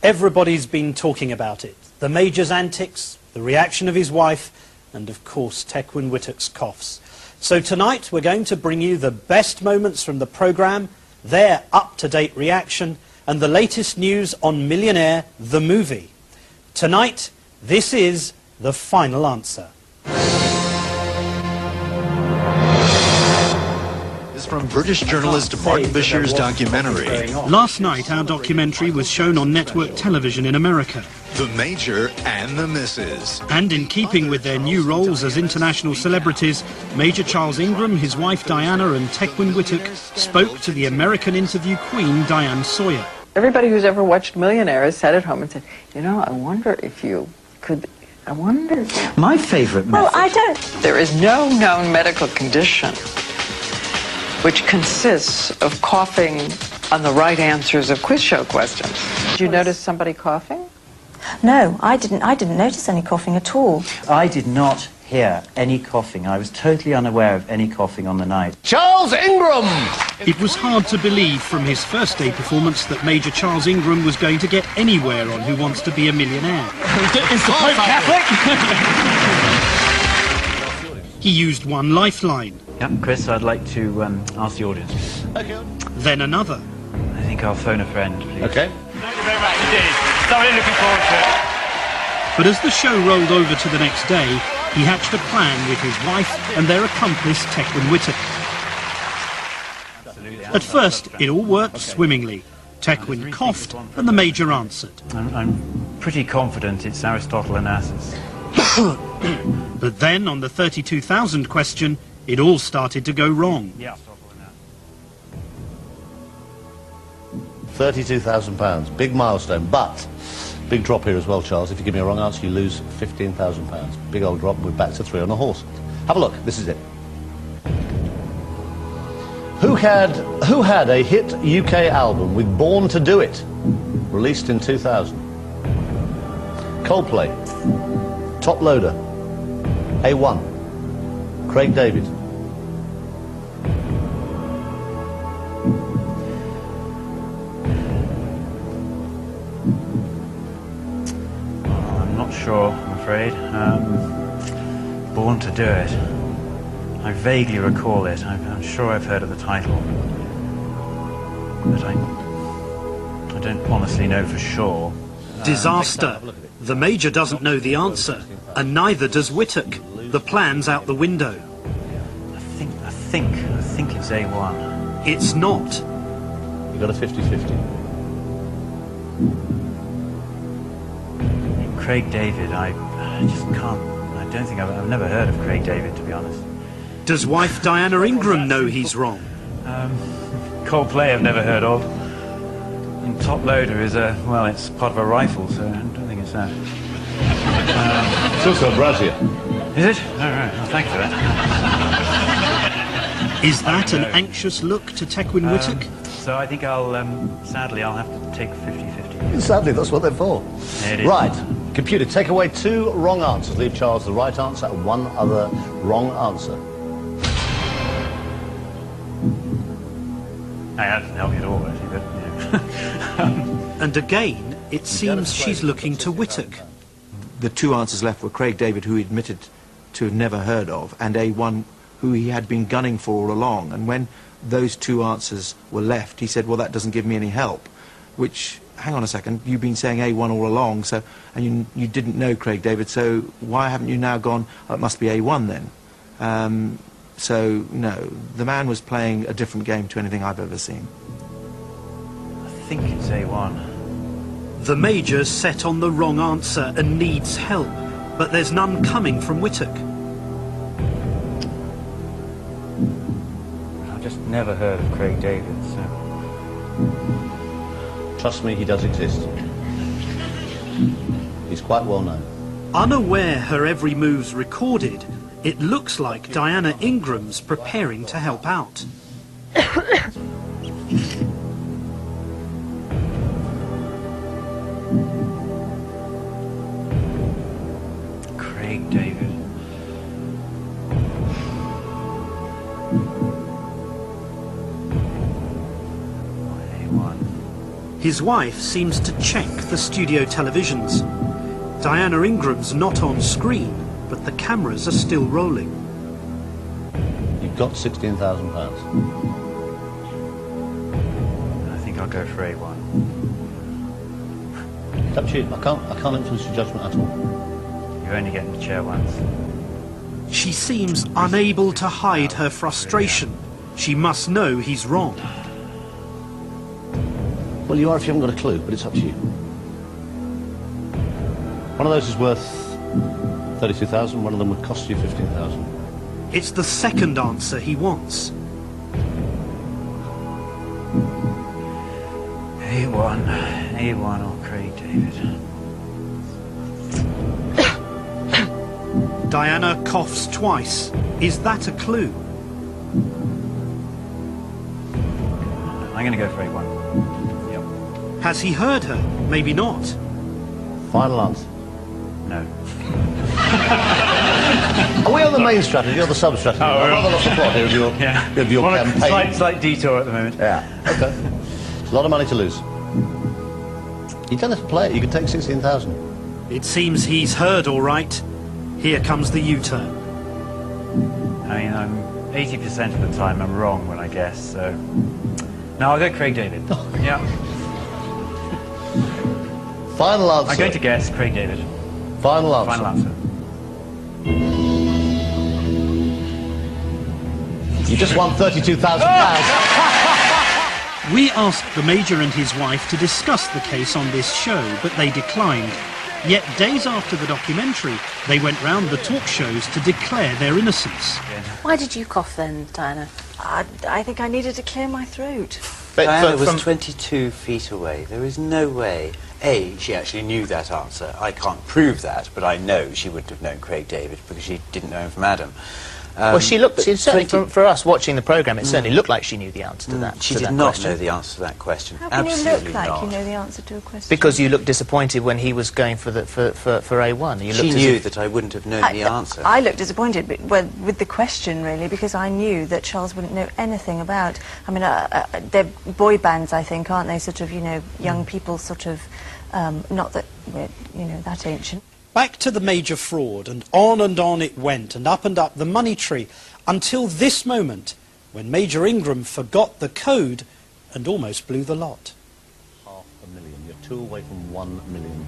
Everybody's been talking about it. The Major's antics, the reaction of his wife, and of course Tequin Whittock's coughs. So tonight we're going to bring you the best moments from the programme, their up-to-date reaction, and the latest news on Millionaire, the movie. Tonight, this is the final answer. From British journalist Mark Bashir's documentary. Last night our documentary was shown on network television in America. The Major and the Mrs. And in keeping with their new roles as international celebrities, Major Charles Ingram, his wife Diana and Tequin Whittock spoke to the American interview queen Diane Sawyer. Everybody who's ever watched Millionaire has sat at home and said, you know, I wonder if you could, I wonder. My favorite method. Well, I don't. There is no known medical condition which consists of coughing on the right answers of quiz show questions. Did you notice somebody coughing? No, I didn't notice any coughing at all. I did not hear any coughing. I was totally unaware of any coughing on the night. Charles Ingram! It was hard to believe from his first day performance that Major Charles Ingram was going to get anywhere on Who Wants to Be a Millionaire. Is the Pope Catholic? He used one lifeline. Yeah, Chris, I'd like to ask the audience. Okay. Then another. I think I'll phone a friend, please. Okay. Thank you very much indeed. Thoroughly looking forward to it. But as the show rolled over to the next day, he hatched a plan with his wife and their accomplice Tequin Whittock. At first, it all worked swimmingly. Tequin coughed and the Major answered. I'm pretty confident it's Aristotle and Asses. But then, on the 32,000 question, it all started to go wrong. Yeah. £32,000. Big milestone, but big drop here as well, Charles. If you give me a wrong answer, you lose £15,000. Big old drop. We're back to 3 on a horse. Have a look. This is it. Who had a hit UK album with Born to Do It, released in 2000? Coldplay, Top Loader, A1, Craig David. I'm not sure, I'm afraid. Born to Do It. I vaguely recall it. I'm sure I've heard of the title. But I don't honestly know for sure. Disaster. The Major doesn't know the answer, and neither does Whittock. The plan's out the window. I think it's A1. It's not. You got a 50-50. Craig David, I just can't. I don't think I've never heard of Craig David, to be honest. Does wife Diana Ingram know he's wrong? Coldplay I've never heard of. And Top Loader is well, it's part of a rifle, so I don't think it's that. It's also a brassiere. Is it? All right. Well, thank you for that. Is that an anxious look to Tequin Whittock? So I think sadly, I'll have to take 50-50. Sadly, that's what they're for. It is. Right. Computer, take away 2 wrong answers. Leave Charles the right answer and 1 other wrong answer. That doesn't help you at all, actually, but, you know. And again, it seems she's looking to Whittock. The 2 answers left were Craig David, who he admitted to have never heard of, and A1, who he had been gunning for all along. And when those 2 answers were left, he said, well, that doesn't give me any help. Which, hang on a second, you've been saying A1 all along, so, and you didn't know Craig David, so why haven't you now gone, oh, it must be A1 then? So, no, the man was playing a different game to anything I've ever seen. I think it's A1. The Major's set on the wrong answer and needs help, but there's none coming from Whittock. I've just never heard of Craig David, so... Trust me, he does exist. He's quite well known. Unaware her every move's recorded, it looks like Diana Ingram's preparing to help out. Craig David. A1. His wife seems to check the studio televisions. Diana Ingram's not on screen, but the cameras are still rolling. You've got £16,000. I think I'll go for A1. It's up to you. I can't influence your judgment at all. You only get in the chair once. She seems unable to hide her frustration. She must know he's wrong. Well, you are if you haven't got a clue, but it's up to you. One of those is worth 32,000. One of them would cost you 15,000. It's the second answer he wants. A1 or Craig David. Diana coughs twice. Is that a clue? I'm going to go for A1. Yep. Has he heard her? Maybe not. Final answer. No. Are we on the main strategy or the sub-strategy? I'd rather lost the plot here of your, of your campaign. Slight detour at the moment. Yeah, okay. It's a lot of money to lose. You don't have to play it. You can take 16,000. It seems he's heard all right. Here comes the U-turn. I mean, I'm 80% of the time I'm wrong when I guess, so... No, I'll go Craig David. Yeah. Final answer. I'm going to guess Craig David. Final answer. Final answer. You just won £32,000. We asked the Major and his wife to discuss the case on this show, but they declined. Yet days after the documentary, they went round the talk shows to declare their innocence. Why did you cough then, Diana? I think I needed to clear my throat. But Diana was 22 feet away. There is no way. A, she actually knew that answer. I can't prove that, but I know she wouldn't have known Craig David because she didn't know him from Adam. Well, she certainly, for us watching the programme, it certainly looked like she knew the answer to that. She did not know the answer to that question. How can you look like you know the answer to a question? Because you looked disappointed when he was going for A1. She knew that I wouldn't have known the answer. I looked disappointed with the question, really, because I knew that Charles wouldn't know anything about... I mean, they're boy bands, I think, aren't they? Sort of, you know, young people sort of... not that we're, you know, that ancient. Back to the Major fraud, and on it went, and up the money tree, until this moment, when Major Ingram forgot the code and almost blew the lot. £500,000. You're 2 away from £1 million.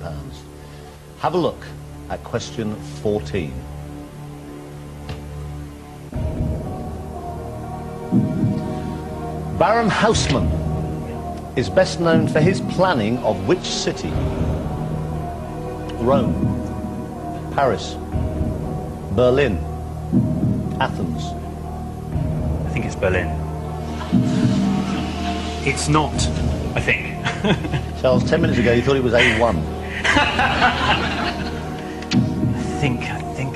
Have a look at question 14. Baron Haussmann is best known for his planning of which city? Rome, Paris, Berlin, Athens. I think it's Berlin. It's not. I think. Charles, 10 minutes ago you thought it was A1. I think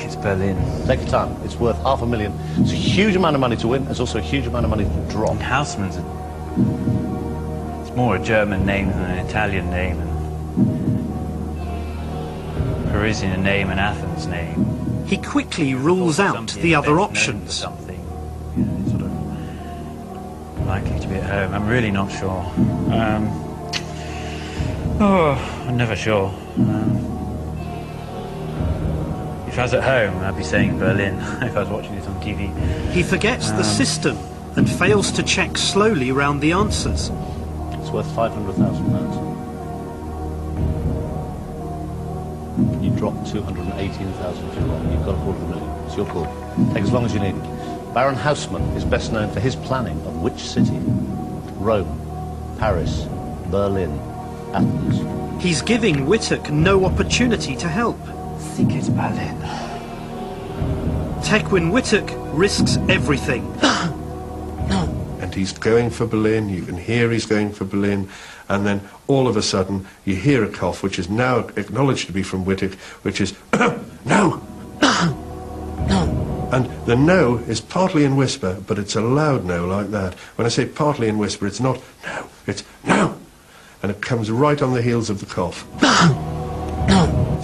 it's Berlin. Take your time. It's worth £500,000. It's a huge amount of money to win. It's also a huge amount of money to drop. And Haussmann's it's more a German name than an Italian name, and Parisian name and Athens name. He quickly rules out the other options. Something, you know, sort of likely to be at home. I'm really not sure. I'm never sure. If I was at home, I'd be saying Berlin. If I was watching this on TV. He forgets the system and fails to check slowly round the answers. It's worth £500,000. You dropped 218,000 if you're wrong. You've got $250,000. It's your call. Take as long as you need. Baron Haussmann is best known for his planning of which city? Rome, Paris, Berlin, Athens. He's giving Whittock no opportunity to help. I think it's Berlin. Tequin Whittock risks everything. And he's going for Berlin, you can hear he's going for Berlin, and then all of a sudden you hear a cough, which is now acknowledged to be from Whittock, which is, no! No! And the no is partly in whisper, but it's a loud no like that. When I say partly in whisper, it's not no, it's no! And it comes right on the heels of the cough.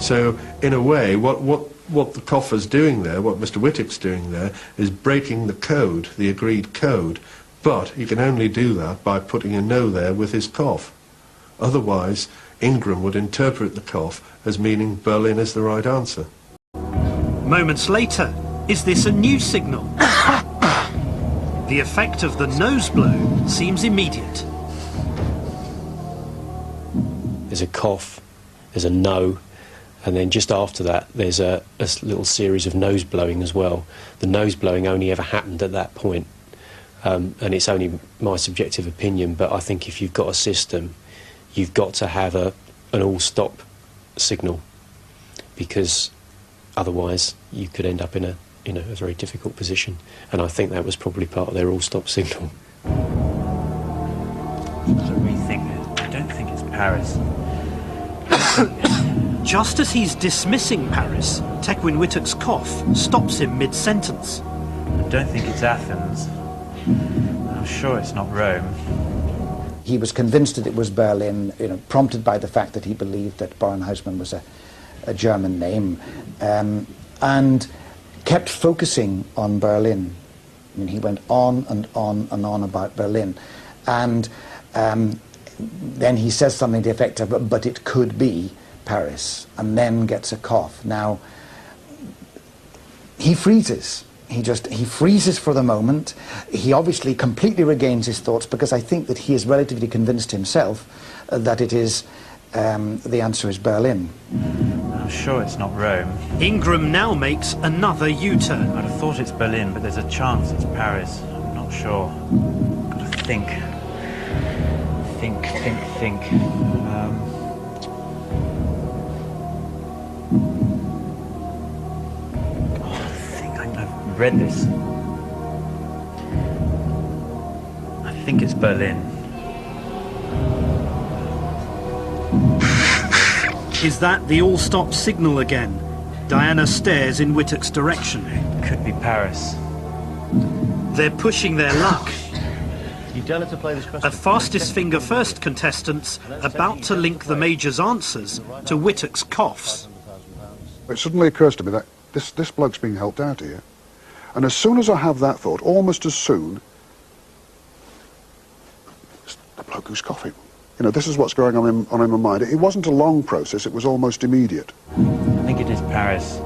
So, in a way, what the cougher's doing there, what Mr. Whittock's doing there, is breaking the code, the agreed code. But he can only do that by putting a no there with his cough. Otherwise, Ingram would interpret the cough as meaning Berlin is the right answer. Moments later, is this a new signal? The effect of the nose blow seems immediate. There's a cough, there's a no, and then just after that there's a little series of nose blowing as well. The nose blowing only ever happened at that point, and it's only my subjective opinion, but I think if you've got a system, you've got to have an all-stop signal, because otherwise you could end up in a very difficult position, and I think that was probably part of their all-stop signal. I rethink it. I don't think it's Paris. Just as he's dismissing Paris, Tekwin Wittock's cough stops him mid-sentence. I don't think it's Athens. I'm sure it's not Rome. He was convinced that it was Berlin, prompted by the fact that he believed that Baron Haussmann was a German name, and kept focusing on Berlin. I mean, he went on and on and on about Berlin, and then he says something to the effect of, but it could be Paris, and then gets a cough. Now, he freezes. He freezes for the moment. He obviously completely regains his thoughts, because I think that he is relatively convinced himself that it is, the answer is Berlin. I'm sure it's not Rome. Ingram now makes another U-turn. I'd have thought it's Berlin, but there's a chance it's Paris. I'm not sure. Got to think. Think. I've read this. I think it's Berlin. Is that the all-stop signal again? Diana stares in Wittock's direction. It could be Paris. They're pushing their luck. You don't have to play this question. A fastest finger first contestants about to link the Major's answers to Wittock's coughs. It suddenly occurs to me that this bloke's being helped out here. And as soon as I have that thought, almost as soon, it's the bloke who's coughing. This is what's going on in my mind. It wasn't a long process, it was almost immediate. I think it is Paris.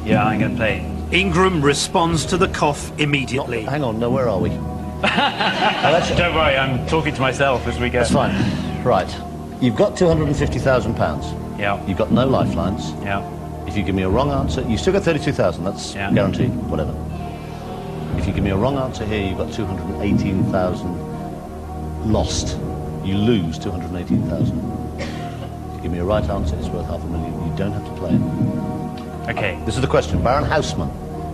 Yeah, I'm going to play. Ingram responds to the cough immediately. Hang on, no, where are we? Don't worry, I'm talking to myself as we go. That's fine. Right. You've got £250,000. Yeah. You've got no lifelines. Yeah. If you give me a wrong answer, you still got 32,000, that's guaranteed, whatever. If you give me a wrong answer here, you've got 218,000 lost. You lose 218,000. If you give me a right answer, it's worth $500,000. You don't have to play it. Okay. This is the question. Baron Haussmann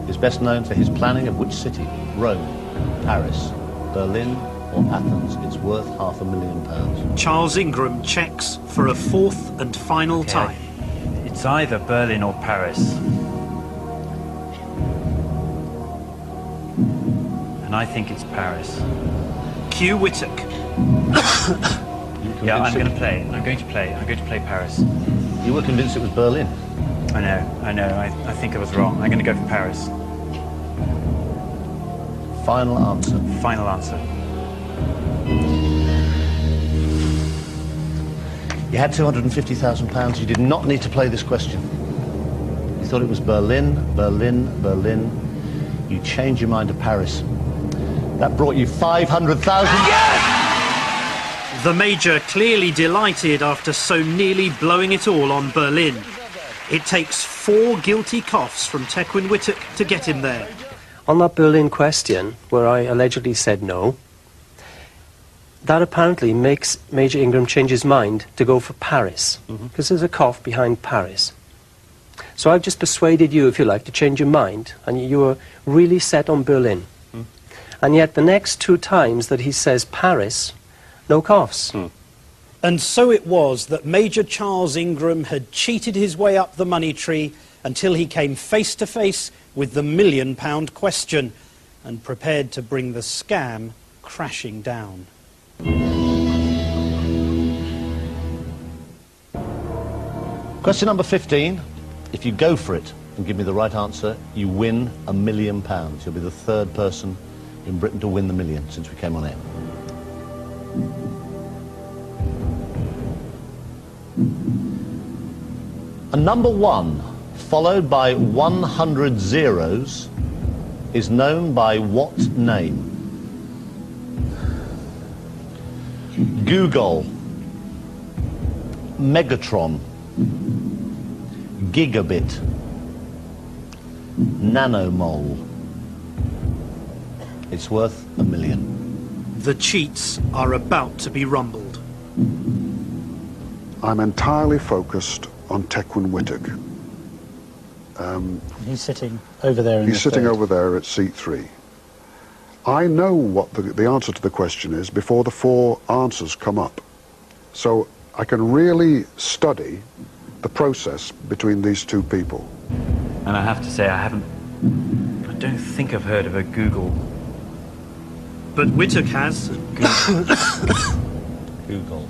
is best known for his planning of which city? Rome, Paris, Berlin, or Athens? It's worth £500,000. Charles Ingram checks for a fourth and final time. It's either Berlin or Paris. And I think it's Paris. Cue Wittock. Yeah, I'm going to play. I'm going to play Paris. You were convinced it was Berlin. I know. I think I was wrong. I'm going to go for Paris. Final answer. Final answer. You had £250,000. You did not need to play this question. You thought it was Berlin. You changed your mind to Paris. That brought you £500,000. Yes! The Major clearly delighted after so nearly blowing it all on Berlin. It takes 4 guilty coughs from Tekwin Wittock to get him there. On that Berlin question, where I allegedly said no, that apparently makes Major Ingram change his mind to go for Paris, because there's a cough behind Paris. So I've just persuaded you, if you like, to change your mind, and you were really set on Berlin. And yet the next 2 times that he says Paris, no coughs. And so it was that Major Charles Ingram had cheated his way up the money tree until he came face to face with the £1 million question and prepared to bring the scam crashing down. Question number 15. If you go for it and give me the right answer, you win £1 million. You'll be the 3rd person in Britain to win the million since we came on air. A number 1 followed by 100 zeros is known by what name? Google, Megatron, Gigabit, Nanomole. It's worth $1 million. The cheats are about to be rumbled. I'm entirely focused on Tecwyn Whittock. He's sitting over there in He's sitting over there at seat 3. I know what the answer to the question is before the 4 answers come up. So I can really study the process between these two people. And I have to say, I don't think I've heard of a Google. But Whittock has. Google.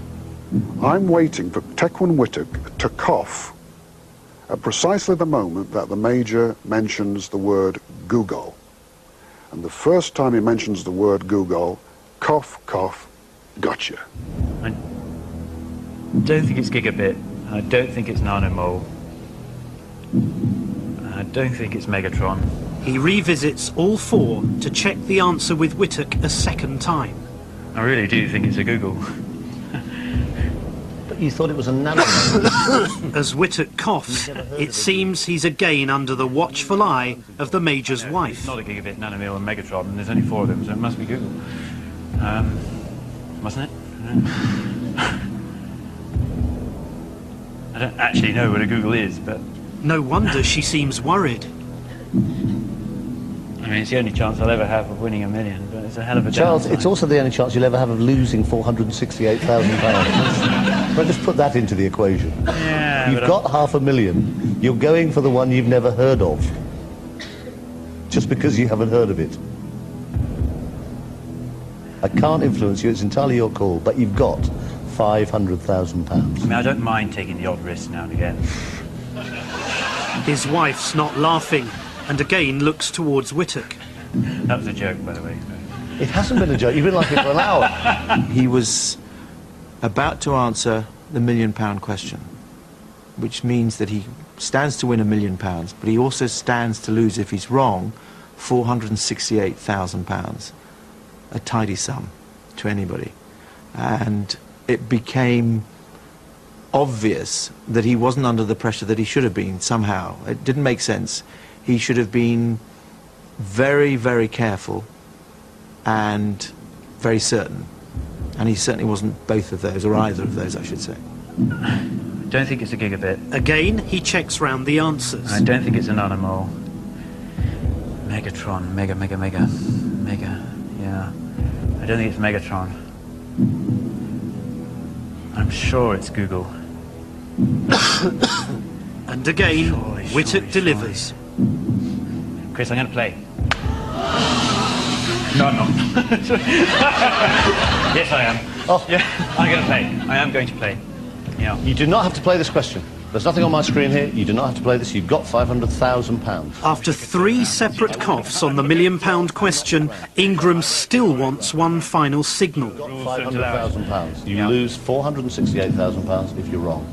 I'm waiting for Tecwyn Whittock to cough at precisely the moment that the Major mentions the word Google. And the first time he mentions the word Google, cough, cough, gotcha. I don't think it's Gigabit. I don't think it's Nanomole. I don't think it's Megatron. He revisits all 4 to check the answer with Whittock a second time. I really do think it's a Google. But you thought it was a Nanomole. As Whittock coughs, it seems he's again under the watchful eye of the Major's wife. It's not a Gigabit, Nanomole and Megatron, and there's only 4 of them, so it must be Google. Mustn't it? I don't actually know what a Google is, but... No wonder she seems worried. I mean, it's the only chance I'll ever have of winning $1 million, but it's a hell of a Charles, downside. it's also the only chance you'll ever have of losing £468,000. But just put that into the equation. Yeah, You've got $500,000. You're going for the one you've never heard of. Just because you haven't heard of it. I can't influence you, it's entirely your call, but you've got £500,000. I mean, I don't mind taking the odd risk now and again. His wife's not laughing, and again looks towards Whittock. That was a joke, by the way. It hasn't been a joke. You've been laughing for an hour. He was about to answer the £1 million question, which means that he stands to win £1 million, but he also stands to lose, if he's wrong, £468,000, a tidy sum to anybody. And it became obvious that he wasn't under the pressure that he should have been somehow. It didn't make sense. He should have been very, very careful and very certain. And he certainly wasn't both of those, or either of those, I should say. I don't think it's a Gigabit. Again, he checks round the answers. I don't think it's a Nanomole. Megatron, mega, yeah. I don't think it's Megatron. I'm sure it's Google. And again, Whittock delivers. Chris, I'm going to play. No, I'm not. Yes, I am. Oh, yeah, I'm going to play. I am going to play. Yeah. You do not have to play this question. There's nothing on my screen here. You do not have to play this. You've got £500,000. After 3 separate coughs on the £1 million question, Ingram still wants one final signal. £500,000. You lose £468,000 if you're wrong.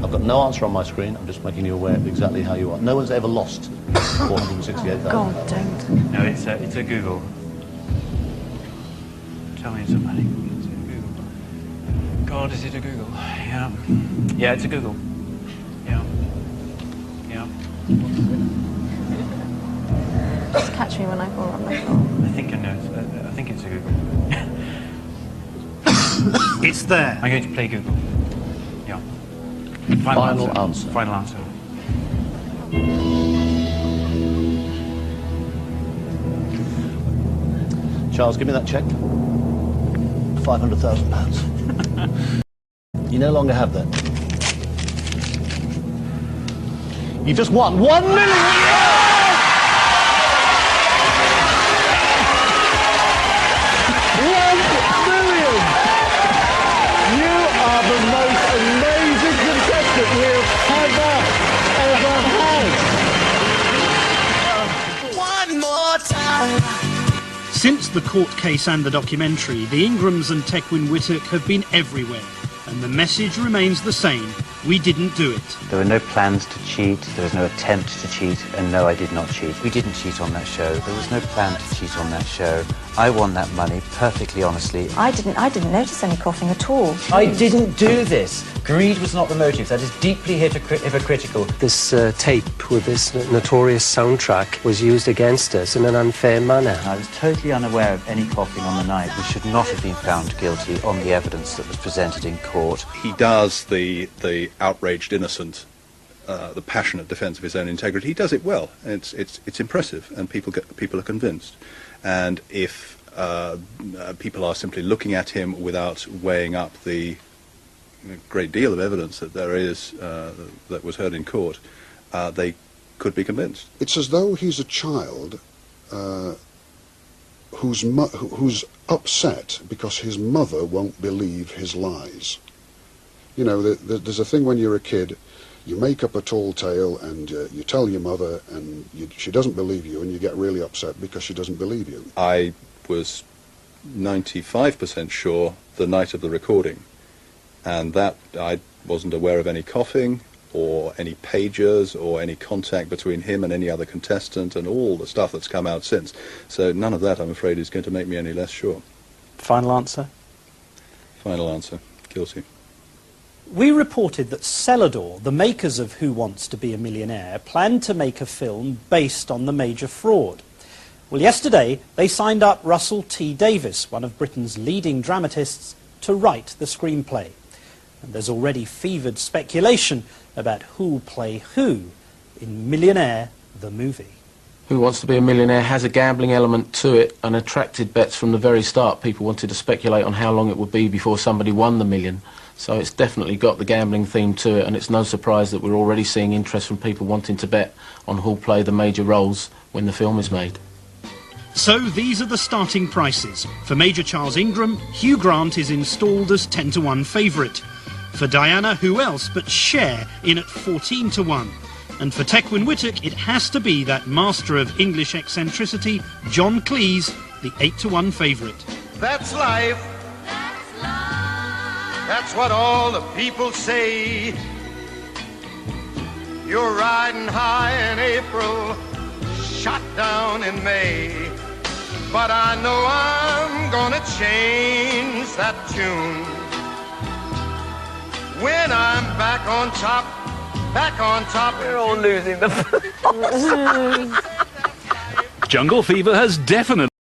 I've got no answer on my screen. I'm just making you aware of exactly how you are. No one's ever lost £468,000. God, don't. No, it's a Google. Tell me somebody. Is it a Google? God, is it a Google? Yeah. Yeah, it's a Google. Yeah. Yeah. Just catch me when I fall on the floor. I think I know. I think it's a Google. It's there. I'm going to play Google. Yeah. Final answer. Final answer. Charles, give me that cheque. £500,000. You no longer have that. You just won £1 million! Since the court case and the documentary, the Ingrams and Tecwyn Whittock have been everywhere, and the message remains the same. we didn't do it. There were no plans to cheat, there was no attempt to cheat, and no, I did not cheat. We didn't cheat on that show. There was no plan to cheat on that show. I won that money perfectly honestly. I didn't notice any coughing at all. I didn't do this. Greed was not the motive. That is deeply hypocritical. This tape with this notorious soundtrack was used against us in an unfair manner. I was totally unaware of any coughing on the night. We should not have been found guilty on the evidence that was presented in court. He does the outraged innocent, the passionate defence of his own integrity. He does it well. It's impressive, and people are convinced. And if people are simply looking at him without weighing up the great deal of evidence that there is that was heard in court, they could be convinced. It's as though he's a child who's upset because his mother won't believe his lies. You know, there's a thing when you're a kid, you make up a tall tale and you tell your mother and she doesn't believe you, and you get really upset because she doesn't believe you. I was 95% sure the night of the recording, and that I wasn't aware of any coughing or any pagers or any contact between him and any other contestant and all the stuff that's come out since. So none of that, I'm afraid, is going to make me any less sure. Final answer? Final answer. Guilty. We reported that Celador, the makers of Who Wants to Be a Millionaire, planned to make a film based on the major fraud. Well, yesterday they signed up Russell T. Davies, one of Britain's leading dramatists, to write the screenplay. And there's already fevered speculation about who'll play who in Millionaire, the movie. Who Wants to Be a Millionaire has a gambling element to it and attracted bets from the very start. People wanted to speculate on how long it would be before somebody won the million. So it's definitely got the gambling theme to it, and it's no surprise that we're already seeing interest from people wanting to bet on who'll play the major roles when the film is made. So these are the starting prices. For Major Charles Ingram, Hugh Grant is installed as 10-1 favourite. For Diana, who else but Cher in at 14-1. And for Tecwyn Whittock, it has to be that master of English eccentricity, John Cleese, the 8-1 favourite. That's life. That's what all the people say. You're riding high in April, shot down in May. But I know I'm gonna change that tune when I'm back on top, back on top. We're all losing the Jungle fever has definitely